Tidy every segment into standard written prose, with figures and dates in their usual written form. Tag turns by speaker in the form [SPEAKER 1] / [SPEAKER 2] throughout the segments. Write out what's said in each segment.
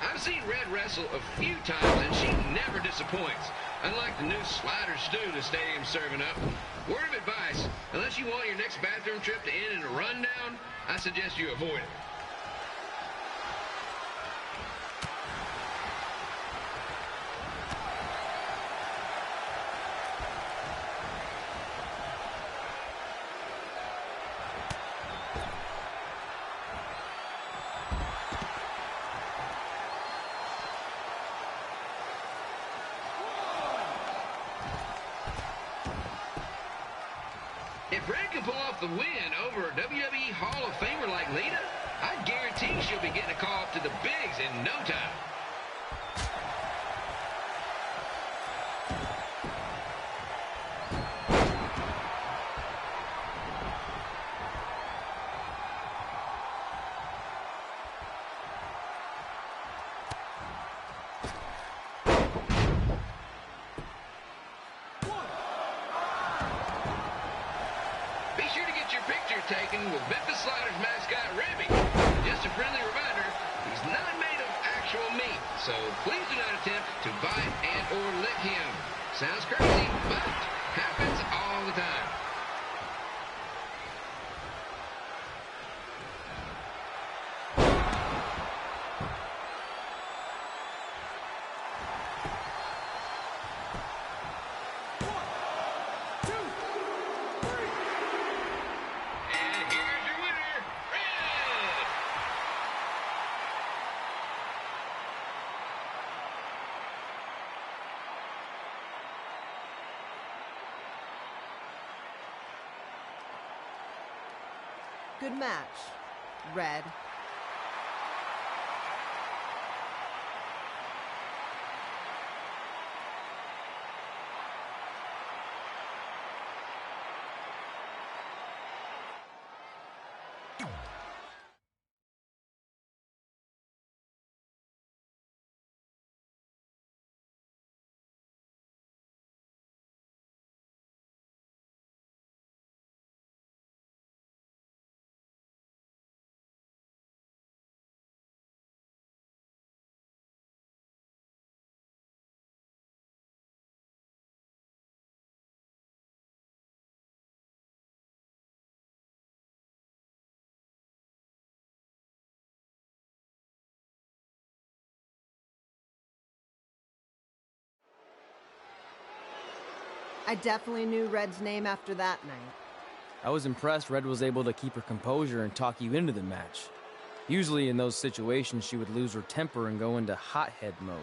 [SPEAKER 1] I've seen Red wrestle a few times, and she never disappoints. Unlike the new slider stew the stadium's serving up. Word of advice, unless you want your next bathroom trip to end in a rundown, I suggest you avoid it. If Red can pull off the win over a WWE Hall of Famer like Lita, I guarantee she'll be getting a call up to the bigs in no time. Be sure to get your picture taken with Memphis Sliders mascot Remy. Just a friendly reminder, he's not made of actual meat, so please do not attempt to bite and or lick him. Sounds crazy, but happens all the time.
[SPEAKER 2] Good match, Red. I definitely knew Red's name after that night.
[SPEAKER 3] I was impressed Red was able to keep her composure and talk you into the match. Usually in those situations, she would lose her temper and go into hothead mode.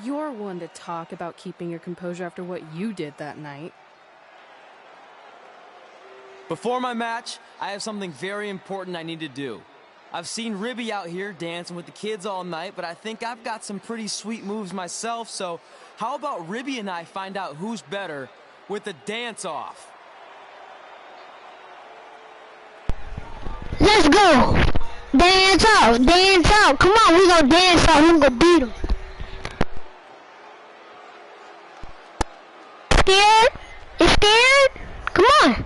[SPEAKER 4] You're one to talk about keeping your composure after what you did that night.
[SPEAKER 3] Before my match, I have something very important I need to do. I've seen Ribby out here dancing with the kids all night, but I think I've got some pretty sweet moves myself, so how about Ribby and I find out who's better with the dance-off?
[SPEAKER 5] Let's go! Dance out! Dance out! Come on, we gonna dance out. We gonna beat them. Scared? You scared? Come on!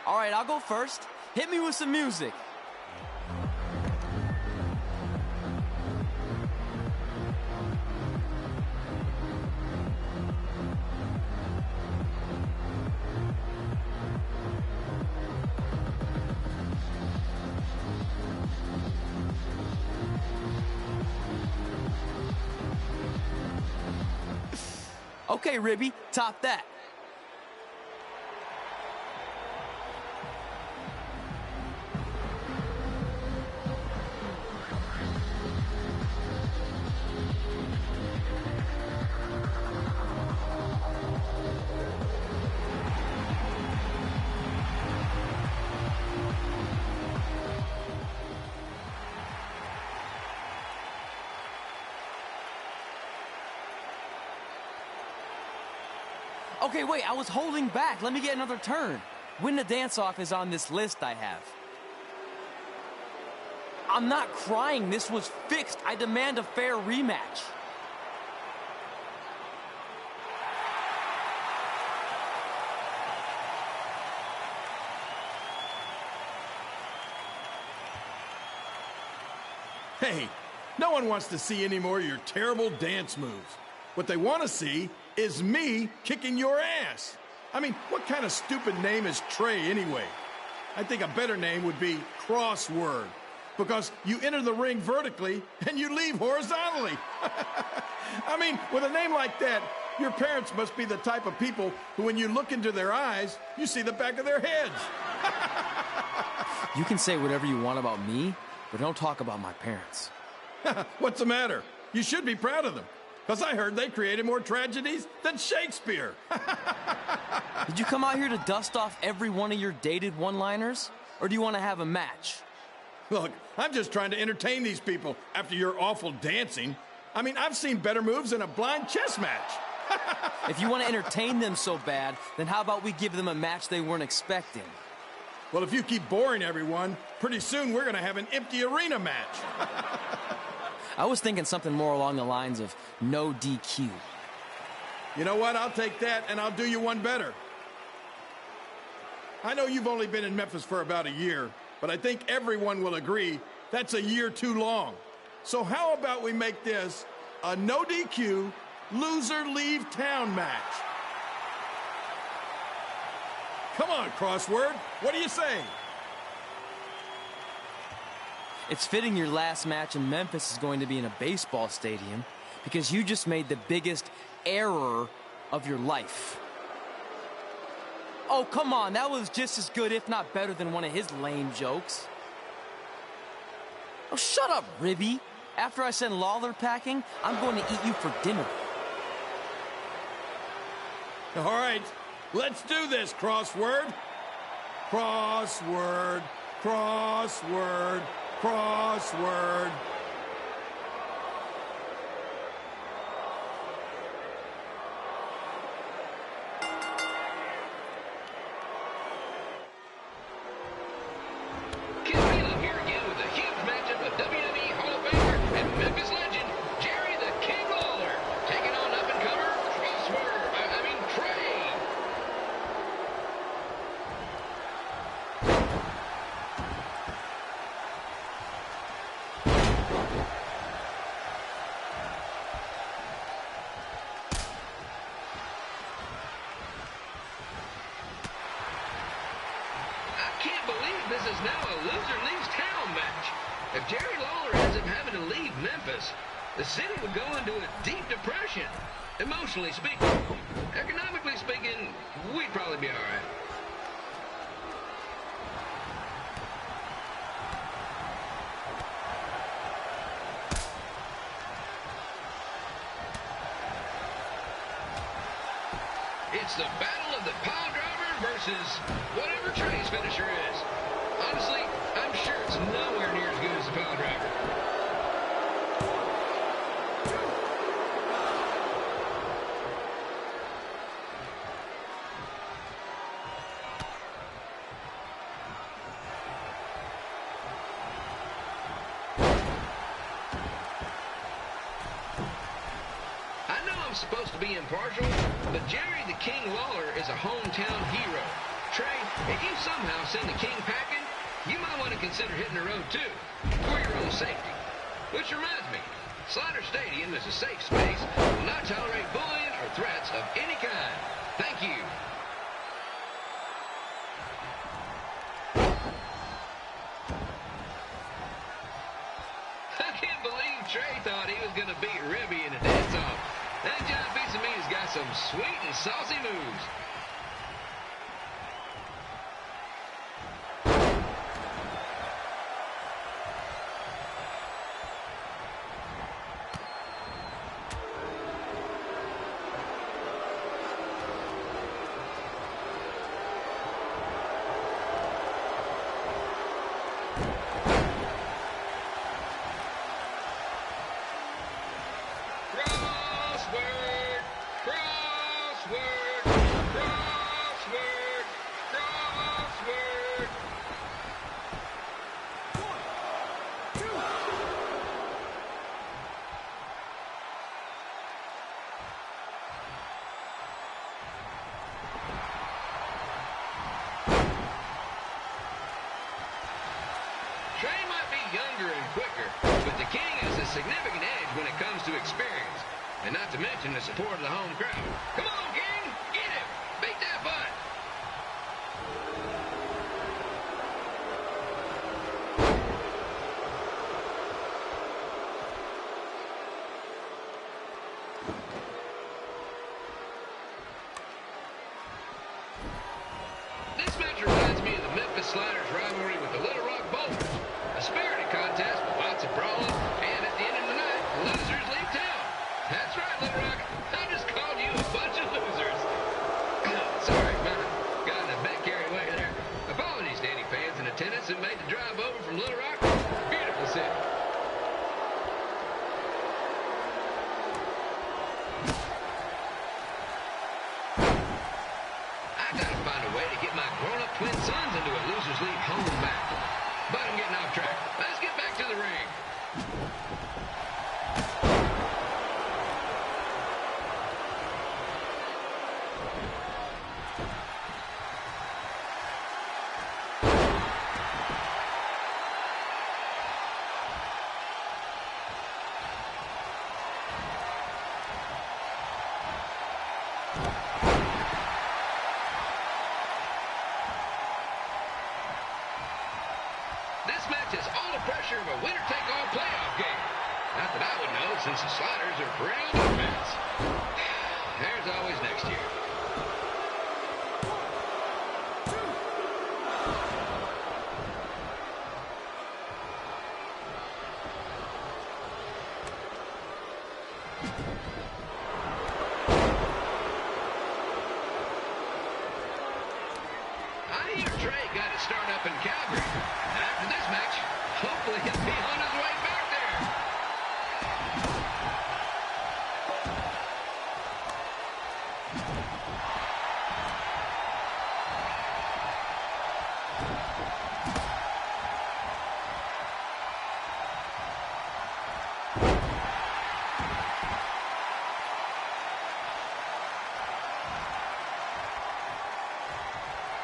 [SPEAKER 3] All right, I'll go first. Hit me with some music. Okay, Ribby, top that. Okay, wait, I was holding back. Let me get another turn. Win the dance-off is on this list I have. I'm not crying. This was fixed. I demand a fair rematch.
[SPEAKER 6] Hey, no one wants to see any more of your terrible dance moves. What they want to see is me kicking your ass. I mean, what kind of stupid name is Trey anyway? I think a better name would be Crossword, because you enter the ring vertically and you leave horizontally. I mean, with a name like that, your parents must be the type of people who, when you look into their eyes, you see the back of their heads.
[SPEAKER 3] You can say whatever you want about me, but don't talk about my parents.
[SPEAKER 6] What's the matter? You should be proud of them, because I heard they created more tragedies than Shakespeare.
[SPEAKER 3] Did you come out here to dust off every one of your dated one-liners? Or do you want to have a match?
[SPEAKER 6] Look, I'm just trying to entertain these people after your awful dancing. I mean, I've seen better moves in a blind chess match.
[SPEAKER 3] If you want to entertain them so bad, then how about we give them a match they weren't expecting?
[SPEAKER 6] Well, if you keep boring everyone, pretty soon we're going to have an empty arena match.
[SPEAKER 3] I was thinking something more along the lines of no DQ.
[SPEAKER 6] You know what? I'll take that, and I'll do you one better. I know you've only been in Memphis for about a year, but I think everyone will agree that's a year too long. So how about we make this a no DQ, loser leave town match? Come on, Crossword. What do you say?
[SPEAKER 3] It's fitting your last match in Memphis is going to be in a baseball stadium because you just made the biggest error of your life. Oh, come on. That was just as good, if not better, than one of his lame jokes. Oh, shut up, Ribby. After I send Lawler packing, I'm going to eat you for dinner.
[SPEAKER 6] All right. Let's do this, Crossword. Crossword, crossword, crossword.
[SPEAKER 1] Here again with a huge matchup of WWE Hall of Famer and Memphis legend, Jerry the King Lawler, taking on up-and-comer Trey. I can't believe this is now a loser leaves town match. If Jerry Lawler ends up having to leave Memphis, the city would go into a deep depression. Emotionally speaking. Economically speaking, we'd probably be all right. It's the battle of the pile driver versus whatever Trey's finisher is. Honestly, I'm sure it's nowhere near as good as the pile driver. I know I'm supposed to be impartial, but Jerry the King Lawler is a hometown hero. Trey, if you somehow send the King packing, you might want to consider hitting the road too, for your own safety. Which reminds me, Slider Stadium is a safe space, will not tolerate bullying or threats of any kind. Thank you. I can't believe Trey thought he was going to beat Ribby in a dance-off. That John Pizza Meat has got some sweet and saucy moves. Crossword, crossword, crossword. stronger and quicker, but the King has a significant edge when it comes to experience, and not to mention the support of the home crowd. Come on, King! Get him! Beat that butt! This match reminds me of the Memphis Sliders rivalry with the Little Rock Boulders. A spirited contest with lots of brawling, and at the end of the night, losers leave town. That's right, Little Rock. I just called you a bunch of losers. Sorry, got a bit carried away there. Apologies to any fans in attendance who made the drive over from Little Rock. Beautiful city. I gotta find a way to get my grown-up twin sons into a losers leave home match. But I'm getting off track. Let's get back to the ring. This match has all the pressure of a winner-take-all playoff game. Not that I would know, since the Sliders are perennial defense. There's always next year. I hear Trey got his start up in Calgary. After this match, hopefully he'll be on his way back there.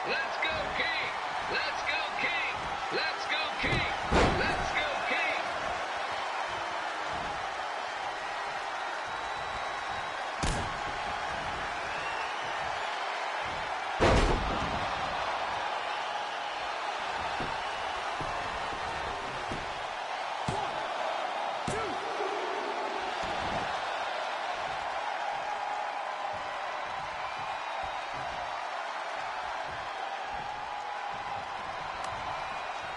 [SPEAKER 1] Let's go, King! Let's go, King! Let's go, King! Let's go, King!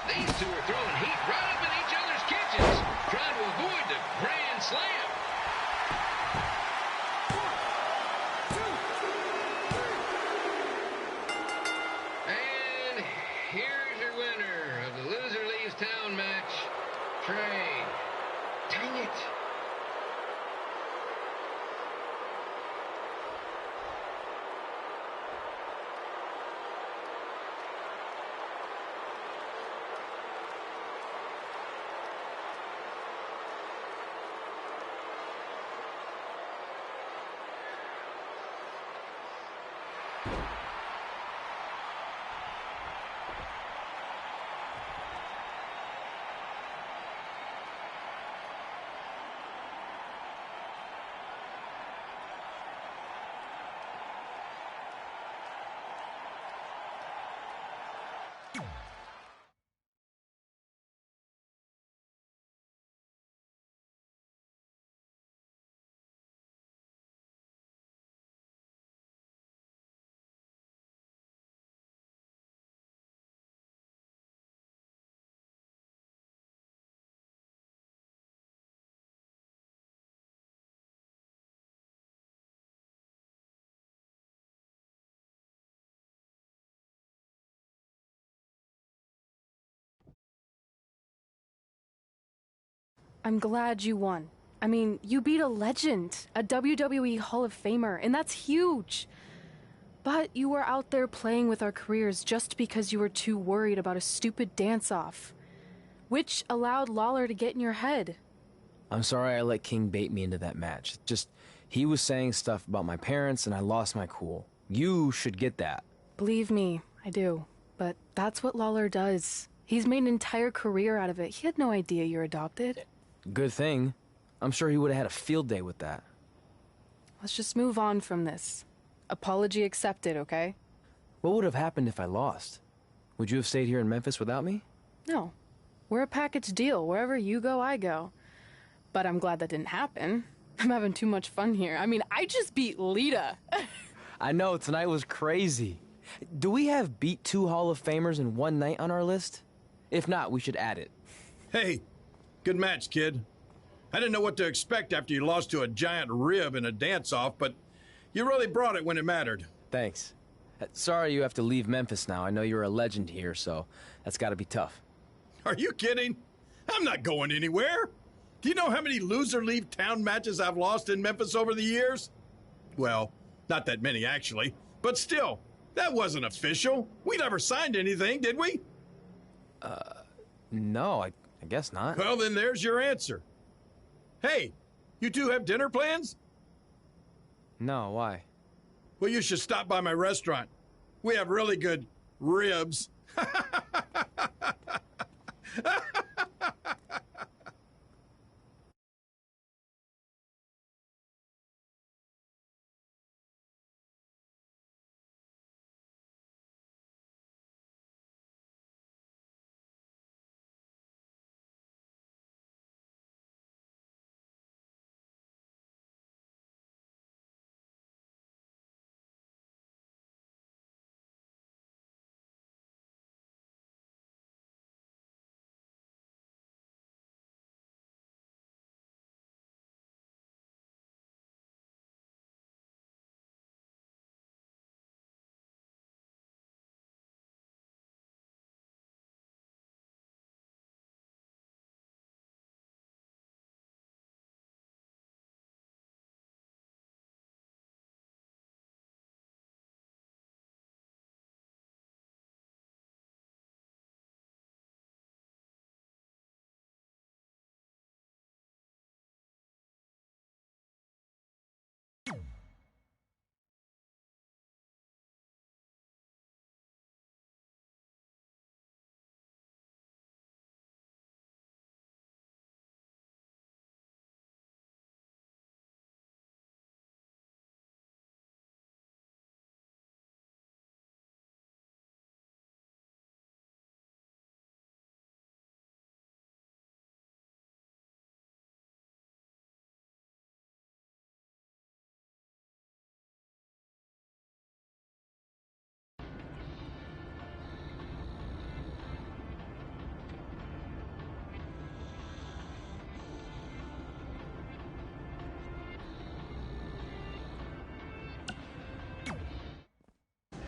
[SPEAKER 1] These two are throwing heat right up in each other's kitchens, trying to avoid the Grand Slam. And here's your winner of the Loser Leaves Town match, Trey. Dang it.
[SPEAKER 4] I'm glad you won. I mean, you beat a legend, a WWE Hall of Famer, and that's huge. But you were out there playing with our careers just because you were too worried about a stupid dance-off, which allowed Lawler to get in your head.
[SPEAKER 3] I'm sorry I let King bait me into that match. Just, he was saying stuff about my parents and I lost my cool. You should get that.
[SPEAKER 4] Believe me, I do. But that's what Lawler does. He's made an entire career out of it. He had no idea you're adopted.
[SPEAKER 3] Good thing. I'm sure he would have had a field day with that.
[SPEAKER 4] Let's just move on from this. Apology accepted, okay?
[SPEAKER 3] What would have happened if I lost? Would you have stayed here in Memphis without me?
[SPEAKER 4] No. We're a package deal. Wherever you go, I go. But I'm glad that didn't happen. I'm having too much fun here. I mean, I just beat Lita.
[SPEAKER 3] I know, tonight was crazy. Do we have beat 2 Hall of Famers in one night on our list? If not, we should add it.
[SPEAKER 6] Hey, good match, kid. I didn't know what to expect after you lost to a giant rib in a dance-off, but you really brought it when it mattered.
[SPEAKER 3] Thanks. Sorry you have to leave Memphis now. I know you're a legend here, so that's gotta be tough.
[SPEAKER 6] Are you kidding? I'm not going anywhere. Do you know how many loser leave town matches I've lost in Memphis over the years? Well, not that many actually, but still, that wasn't official. We never signed anything, did we?
[SPEAKER 3] No, I guess not.
[SPEAKER 6] Well, then there's your answer. Hey, you two have dinner plans?
[SPEAKER 3] No, why?
[SPEAKER 6] Well, you should stop by my restaurant. We have really good ribs.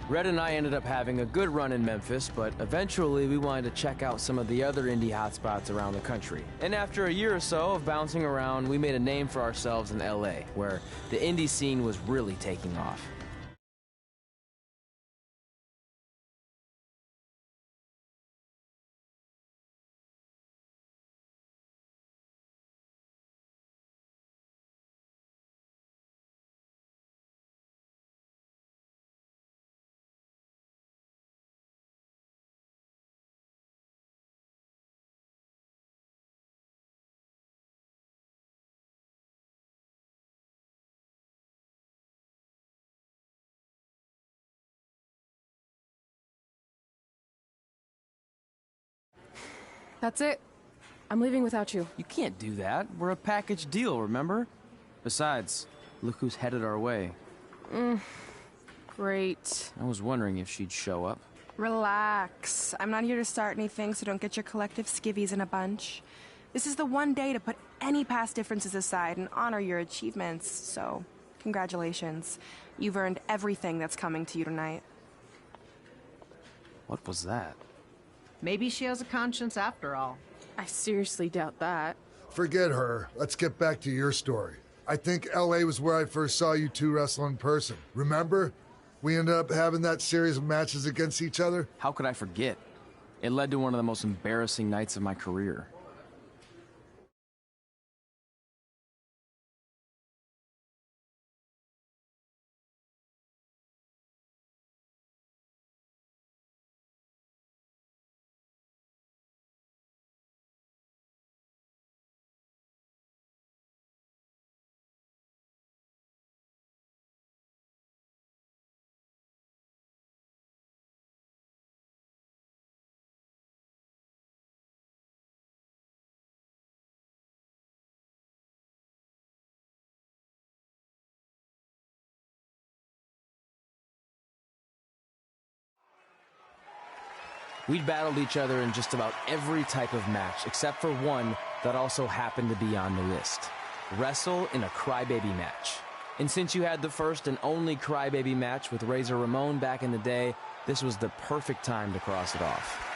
[SPEAKER 3] Red and I ended up having a good run in Memphis, but eventually we wanted to check out some of the other indie hotspots around the country. And after a year or so of bouncing around, we made a name for ourselves in LA, where the indie scene was really taking off.
[SPEAKER 4] That's it. I'm leaving without you.
[SPEAKER 3] You can't do that. We're a package deal, remember? Besides, look who's headed our way.
[SPEAKER 4] Great.
[SPEAKER 3] I was wondering if she'd show up.
[SPEAKER 7] Relax. I'm not here to start anything, so don't get your collective skivvies in a bunch. This is the one day to put any past differences aside and honor your achievements, so congratulations. You've earned everything that's coming to you tonight.
[SPEAKER 3] What was that?
[SPEAKER 2] Maybe she has a conscience after all.
[SPEAKER 4] I seriously doubt that.
[SPEAKER 8] Forget her. Let's get back to your story. I think LA was where I first saw you two wrestle in person. Remember? We ended up having that series of matches against each other.
[SPEAKER 3] How could I forget? It led to one of the most embarrassing nights of my career. We'd battled each other in just about every type of match, except for one that also happened to be on the list. Wrestle in a crybaby match. And since you had the first and only crybaby match with Razor Ramon back in the day, this was the perfect time to cross it off.